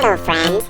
Hello, friend.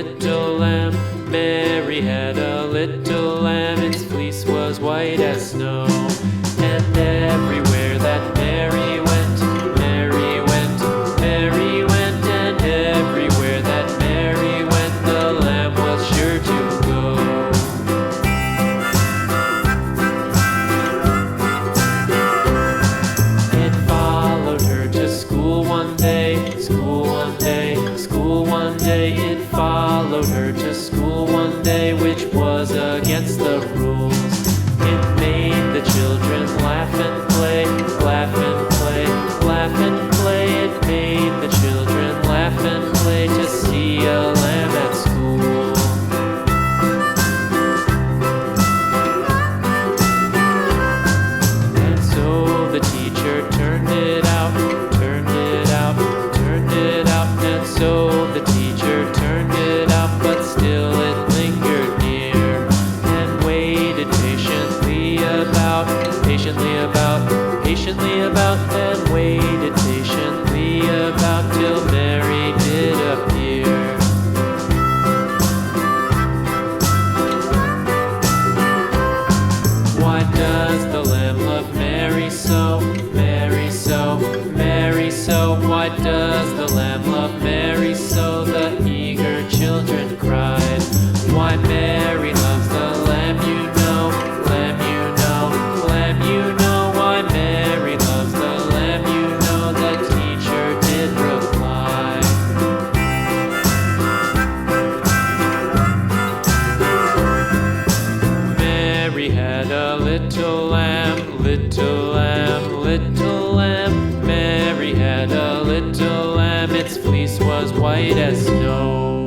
little lamb. Mary had a little lamb, its fleece was white as snow. And everywhere that Mary went, Mary went, Mary went, and everywhere that Mary went, the lamb was sure to go. It followed her to school one day, school one day, school one day. It followed her to school one day, which was against the rules. It made the children laugh and play, laugh and play, laugh and play. It made the children laugh and play to see a lamb at school. And so the teacher turned it out, turned it out, turned it out. And so the teacher turned it out, but still it lingered near and waited patiently about, and waited patiently about till Mary did appear. Why does the lamb love Mary so, Mary so, Mary so? Why does the lamb love Mary so? The eager children cried. Why Mary loves the lamb, you know, lamb, you know, lamb, you know. Why Mary loves the lamb, you know, the teacher did reply. Mary had a little lamb, little lamb, little lamb. Mary had a little lamb, its fleece was white as snow.